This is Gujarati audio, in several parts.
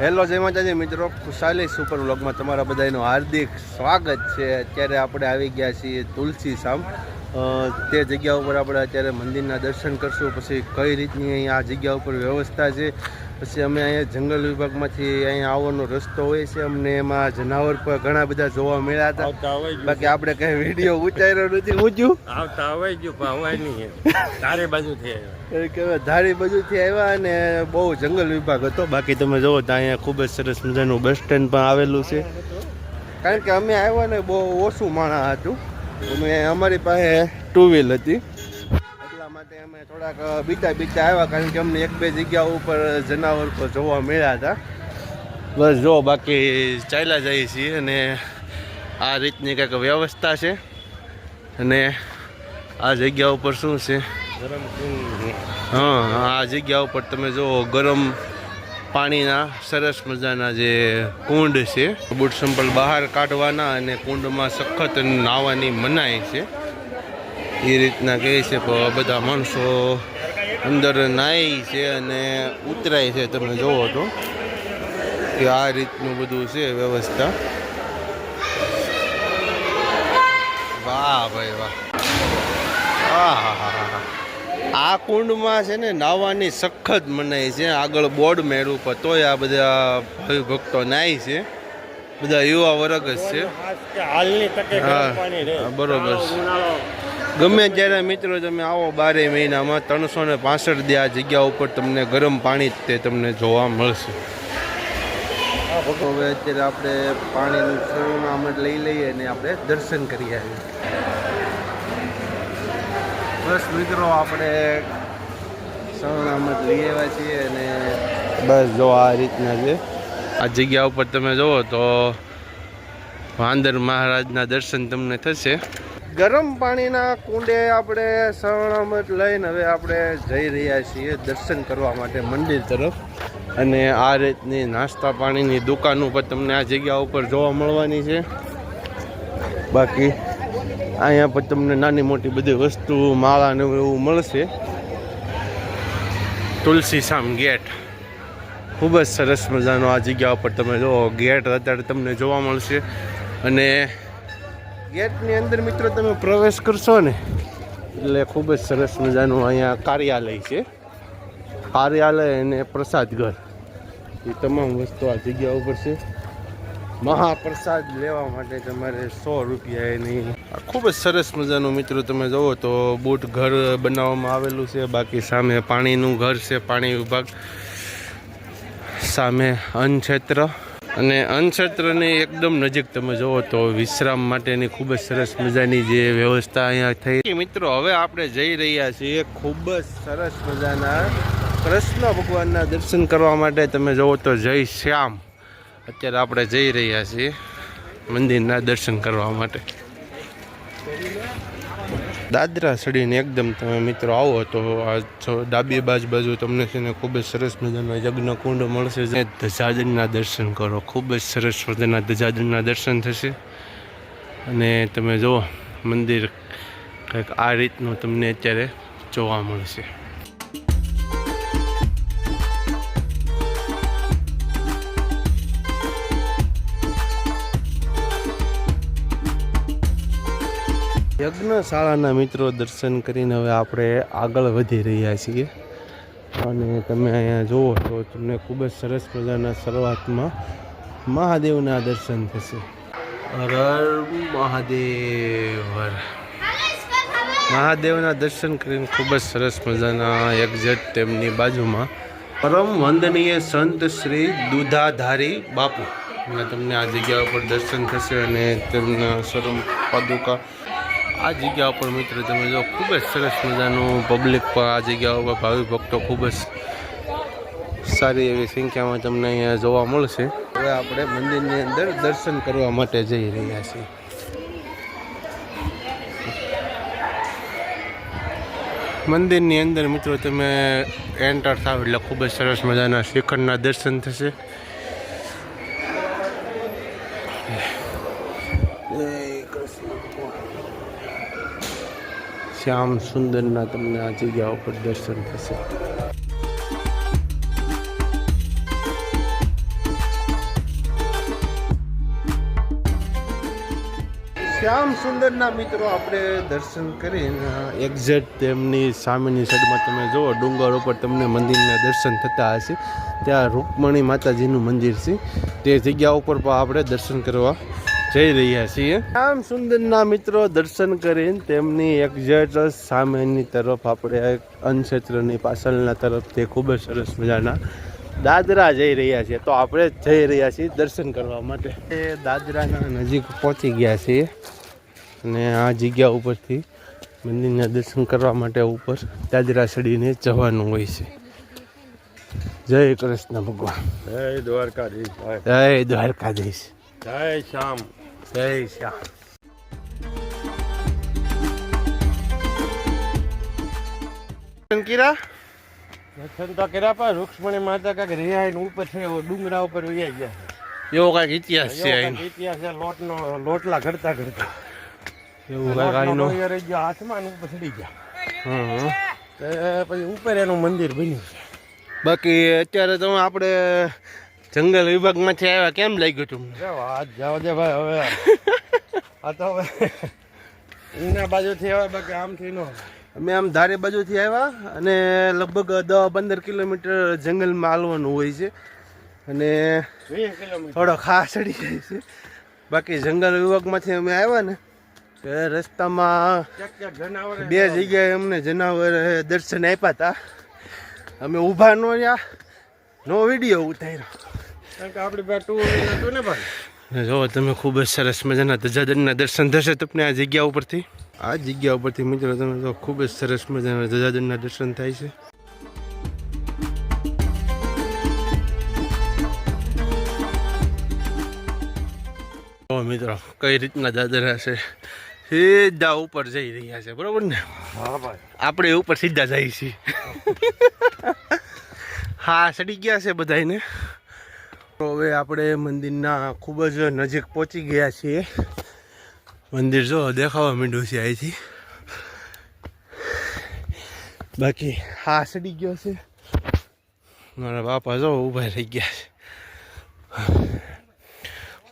હેલો જય માતાજી મિત્રો, ખુશાલી સુપર વ્લોગમાં તમારા બધાનું હાર્દિક સ્વાગત છે। અત્યારે આપણે આવી ગયા છીએ તુલસી સામ। તે જગ્યા ઉપર આપણે અત્યારે મંદિરના દર્શન કરશું, પછી કઈ રીતની અહીંયા આ જગ્યા ઉપર વ્યવસ્થા છે, પછી અમે અહીંયા જંગલ વિભાગમાંથી અહીંયા આવવાનો રસ્તો હોય છે, અમને એમાં જનાવર પર ઘણા બધા જોવા મળ્યા હતા। બાકી આપણે કઈ વિડીયો ઉતાર્યો નથી। ઊંચું આવતા અવાય ગયું અવાય નહીં, તારે બાજુથી ધારી બાજુથી આવ્યા અને બહુ જંગલ વિભાગ હતો। બાકી તમે જોવો તો અહીંયા ખૂબ જ સરસ મજાનું બસ સ્ટેન્ડ પણ આવેલું છે, કારણ કે અમે આવ્યા ને બહુ ઓછું માણસ હતું, અમારી પાસે ટુ વ્હીલ હતી, એટલા માટે અમે થોડાક બીતા આવ્યા, કારણ કે અમને એક બે જગ્યા ઉપર જનાવર પર જોવા મળ્યા હતા। બસ જો બાકી ચાલ્યા જઈએ છીએ અને આ રીતની કંઈક વ્યવસ્થા છે। અને આ જગ્યા ઉપર શું છે, હા આ જગ્યા ઉપર તમે જો ગરમ પાણીના સરસ મજાના જે કુંડ છે, બૂટ સંપલ બહાર કાઢવાના અને કુંડમાં સખત નાહવાની મનાઈ છે, એ રીતના કહે છે। પણ બધા માણસો અંદર નાહી છે અને ઉતરાય છે, તમે જોવો તો કે આ રીતનું બધું છે વ્યવસ્થા। વાહ ભાઈ વાહ, આ કુંડમાં છે ને નાહવાની સખત મનાઈ છે। આગળ બોર્ડ મેળવું પર તોય આ બધા ભાવિ ભક્તો નાય છે, બધા યુવા વર્ગ જ છે। હા બરોબર, ગમે ત્યારે મિત્રો તમે આવો 12 મહિનામાં 365 દી આ જગ્યા ઉપર તમને ગરમ પાણી તે તમને જોવા મળશે। હવે અત્યારે આપણે પાણીનું સરનામત લઈ લઈએ અને આપણે દર્શન કરી આવીએ। બસ મિત્રો આપણે સરનામત લઈ આવ્યા છીએ અને બસ જો આ રીતના છે। આ જગ્યા ઉપર તમે જુઓ તો વાંદર મહારાજના દર્શન તમને થશે। ગરમ પાણીના કુંડે આપણે સરનામત લઈને હવે આપણે જઈ રહ્યા છીએ દર્શન કરવા માટે મંદિર તરફ, અને આ રીતની નાસ્તા પાણીની દુકાન ઉપર તમને આ જગ્યા ઉપર જોવા મળવાની છે। બાકી અહીંયા પર તમને નાની મોટી બધી વસ્તુ માળા ને એવું મળશે। તુલસી સામ ગેટ ખૂબ જ સરસ મજાનો આ જગ્યા ઉપર તમે જુઓ ગેટ અત્યારે તમને જોવા મળશે, અને ગેટની અંદર મિત્રો તમે પ્રવેશ કરશો ને એટલે ખૂબ જ સરસ મજાનું અહીંયા કાર્યાલય છે, કાર્યાલય અને પ્રસાદ ઘર, એ તમામ વસ્તુ આ જગ્યા ઉપર છે। મહાપ્રસાદ લેવા માટે તમારે 100 રૂપિયા એની ખૂબ જ સરસ મજાનું મિત્રો તમે જુઓ તો બૂટ ઘર બનાવવામાં આવેલું છે। બાકી સામે પાણીનું ઘર છે, પાણી વિભાગ સામે અન્ન ક્ષેત્ર, અને અન્ન ક્ષેત્રની એકદમ નજીક તમે જુઓ તો વિશ્રામ માટેની ખૂબ જ સરસ મજાની જે વ્યવસ્થા અહીંયા થઈ। મિત્રો હવે આપણે જઈ રહ્યા છીએ ખૂબ જ સરસ મજાના કૃષ્ણ ભગવાનના દર્શન કરવા માટે। તમે જુઓ તો જય શ્યામ, અત્યારે આપણે જઈ રહ્યા છીએ મંદિરના દર્શન કરવા માટે। દાદરા ચડીને એકદમ તમે મિત્રો આવો તો આ ડાબી બાજુ તમને છે ને ખૂબ જ સરસ મજાનો યજ્ઞ કુંડ મળશે, ધજાદળના દર્શન કરો, ખૂબ જ સરસ મજાના ધજાદળના દર્શન થશે। અને તમે જુઓ મંદિર કંઈક આ રીતનું તમને અત્યારે જોવા મળશે। યજ્ઞશાળાના મિત્રો દર્શન કરીને હવે આપણે આગળ વધી રહ્યા છીએ, અને તમે અહીંયા જુઓ તો તમને ખૂબ જ સરસ મજાના શરૂઆતમાં મહાદેવના દર્શન થશે। હર મહાદેવ, મહાદેવના દર્શન કરીને ખૂબ જ સરસ મજાના એક્ઝેક્ટ તેમની બાજુમાં પરમ વંદનીય સંત શ્રી દુધાધારી બાપુ તમને આ જગ્યા ઉપર દર્શન થશે, અને તેમના સરમ પાદુકા આ જગ્યા ઉપર મિત્રો તમે જો ખૂબ જ સરસ મજાનું પબ્લિક પર આ જગ્યા ઉપર ભાવિ ભક્તો ખૂબ જ સારી એવી સંખ્યામાં તમને અહીંયા જોવા મળશે। હવે આપણે મંદિરની અંદર દર્શન કરવા માટે જઈ રહ્યા છીએ। મંદિરની અંદર મિત્રો તમે એન્ટર થાવ એટલે ખૂબ જ સરસ મજાના શિખરના દર્શન થશે। શ્યામ સુંદરના તમને આ જગ્યા ઉપર દર્શન થશે। શ્યામ સુંદરના મિત્રો આપણે દર્શન કરીને એક્ઝેક્ટ તેમની સામેની સાઈડમાં તમે જુઓ ડુંગર ઉપર તમને મંદિરના દર્શન થતા હશે. ત્યાં રૂકમણી માતાજીનું મંદિર છે. તે જગ્યા ઉપર પણ આપણે દર્શન કરવા જઈ રહ્યા છીએ. શ્યામ સુંદરના મિત્રો દર્શન કરીને તેમની એક્ઝેક્ટ સામેની તરફ આપણે અન્નક્ષેત્રની પાછળના તરફ તે ખૂબ જ સરસ મજાના દાદરા જઈ રહ્યા છીએ. તો આપણે જઈ રહ્યા છીએ દર્શન કરવા માટે. એ દાદરાના નજીક પહોંચી ગયા છીએ અને આ જગ્યા ઉપરથી મંદિરના દર્શન કરવા માટે ઉપર દાદરા ચડીને જવાનું હોય છે. જય કૃષ્ણ ભગવાન, જય દ્વારકાધીશ, જય દ્વારકાધીશ, જય શ્યામ, જય શ્યામ. કિરા દર્શન તો કર્યા પણ રૂક્ષ્મણી માતા કાંઈક રિહાઈને ઉપર છે ડુંગરા ઉપર વહી ગયા એવો કાંઈક ઇતિહાસ છે. છે એવો અહીંનો. કાંઈક ઇતિહાસ છે. લોટલા ઘડતા એવું કાંઈક અહીંનો. રહી ગયા હાથમાં અને ઉપર ચડી ગયા. હં. તે પછી ઉપર એનું મંદિર બન્યું છે. બાકી અત્યારે તો આપણે જંગલ વિભાગમાંથી આવ્યા, કેમ લાગ્યું તમને? જો હાથ જાવ દે ભાઈ. હવે આ તો હવે એના બાજુથી આવે, બાકી આમથી ન. અમે આમ ધારે બાજુથી આવ્યા અને લગભગ 10-15 કિલોમીટર જંગલમાં હાલવાનું હોય છે અને 20 કિલોમીટર થોડો ખાસ ચડી જાય છે. બાકી જંગલ વિભાગમાંથી અમે આવ્યા ને તે રસ્તામાં ક્યાંક જનાવર 2 જગ્યાએ અમને જનાવર દર્શન આપ્યા હતા. અમે ઊભા ન રહ્યા, નો વિડીયો ઉતાર્યો. કારણ કે આપણી પાસે 2 વ્હીલર હતું ને ભાઈ. જો તમે ખૂબ જ સરસ મજાના ધજાદરના દર્શન થશે તમને આ જગ્યા ઉપરથી. આ જગ્યા ઉપરથી મિત્રો તમે જો ખૂબ જ સરસ મજાના ધજાદરના દર્શન થાય છે. તો મિત્રો કઈ રીતના દાદરા છે, સીધા ઉપર જઈ રહ્યા છે, બરોબર ને? હા ભાઈ, આપણે ઉપર સીધા જઈએ છીએ. હા, ચડી ગયા છે બધાને. તો હવે આપણે મંદિરના ખૂબ જ નજીક પહોંચી ગયા છીએ. મંદિર જો દેખાવા માંડ્યું છે અહીંથી. બાકી હા ચડી ગયો છે. મારા બાપા જો ઊભા રહી ગયા છે.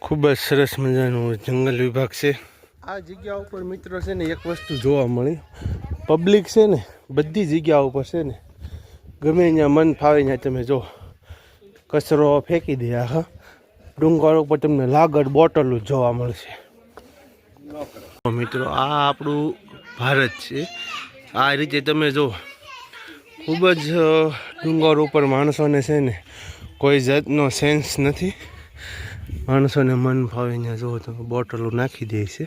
ખૂબ જ સરસ મજાનું જંગલ વિભાગ છે. આ જગ્યા ઉપર મિત્રો છે ને એક વસ્તુ જોવા મળી. પબ્લિક છે ને બધી જગ્યા ઉપર છે ને ગમે ત્યાં મન ફાવે ત્યાં તમે જો કચરો ફેંકી દે. હા, ડુંગર ઉપર તમને લાગડ બોટલો જોવા મળશે. મિત્રો આ આપણું ભારત છે. આ રીતે તમે જો ખૂબ જ ડુંગર ઉપર માણસોને છે ને કોઈ જાતનો સેન્સ નથી. માણસોને મન ફાવે ત્યાં જો તમે બોટલો નાખી દે છે.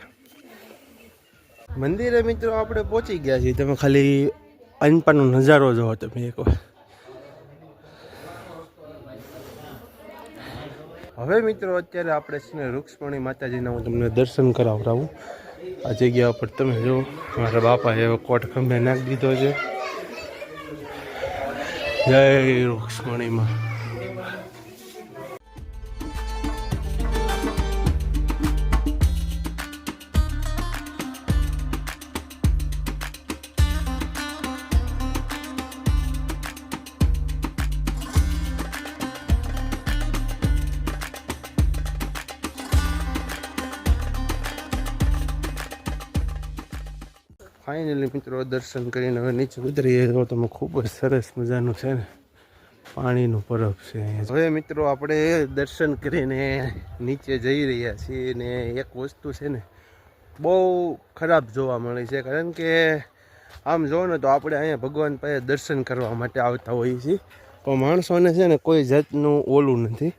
મંદિરે મિત્રો આપણે પહોંચી ગયા છીએ. તમે ખાલી અનપાનો નજારો જોવો તમે એકવાર. હવે મિત્રો અત્યારે આપણે છે ને રૂક્ષ્મણી માતાજીના હું તમને દર્શન કરાવડાવું. આ જગ્યા ઉપર તમે જો મારા બાપાએ એવો કોટ ખંભે નાખી દીધો છે. જય રૂક્ષ્મણીમાં. ફાઇનલી મિત્રો દર્શન કરીને હવે નીચે ઉતરીએ તો તમે ખૂબ જ સરસ મજાનું છે ને પાણીનું પરબ છે. હવે મિત્રો આપણે દર્શન કરીને નીચે જઈ રહ્યા છીએ ને એક વસ્તુ છે ને બહુ ખરાબ જોવા મળે છે. કારણ કે આમ જો ને તો આપણે અહીંયા ભગવાન પાસે દર્શન કરવા માટે આવતા હોઈએ છીએ પણ માણસોને છે ને કોઈ જાતનું ઓલું નથી.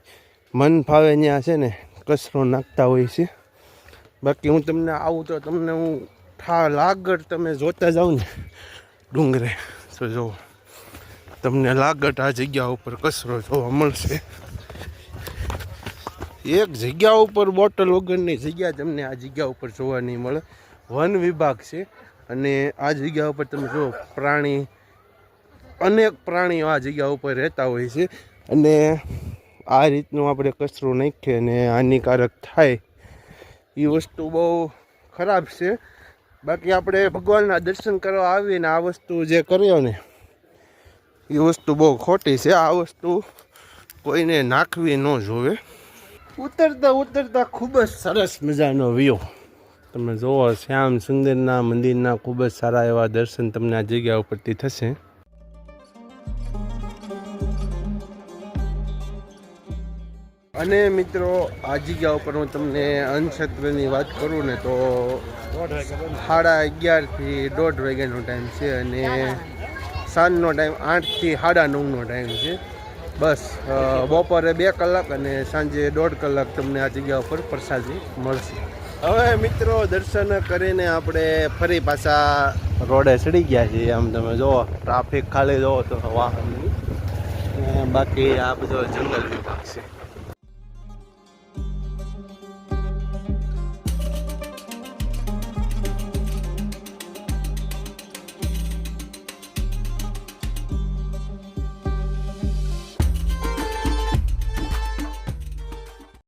મન ફાવે ત્યાં છે ને કચરો નાખતા હોય છે. બાકી હું તમને આવું તો તમને હું લાગડ તમે જોતા જાઓ ને ડુંગરે તો જો તમને લાગડ આ જગ્યા ઉપર કચરો જોવા મળશે. એક જગ્યા ઉપર બોટલ વગરની જગ્યા તમને આ જગ્યા ઉપર જોવા નહીં મળે. વન વિભાગ છે અને આ જગ્યા ઉપર તમે જો પ્રાણી, અનેક પ્રાણીઓ આ જગ્યા ઉપર રહેતા હોય છે અને આ રીતનું આપણે કચરો નાખીએ અને હાનિકારક થાય એ વસ્તુ બહુ ખરાબ છે. બાકી આપણે ભગવાનના દર્શન કરવા આવીને આ વસ્તુ જે કર્યો ને એ વસ્તુ બહુ ખોટી છે. આ વસ્તુ કોઈને નાખવી ન જોવે. ઉતરતા ઉતરતા ખૂબ જ સરસ મજાનો વ્યૂ તમે જુઓ શ્યામ સુંદરના મંદિરના ખૂબ જ સારા એવા દર્શન તમને આ જગ્યા ઉપરથી થશે. અને મિત્રો આ જગ્યા ઉપર હું તમને અન્નક્ષેત્રની વાત કરું ને તો 11:30 થી 1:30 વાગ્યાનો ટાઈમ છે અને સાંજનો ટાઈમ 8 થી 9:30નો ટાઈમ છે. બસ બપોરે 2 કલાક અને સાંજે 1.5 કલાક તમને આ જગ્યા ઉપર પ્રસાદી મળશે. હવે મિત્રો દર્શન કરીને આપણે ફરી પાછા રોડે ચડી ગયા છીએ. આમ તમે જુઓ ટ્રાફિક ખાલી જુઓ તો વાહનની, બાકી આ બધો જંગલ વિભાગ છે.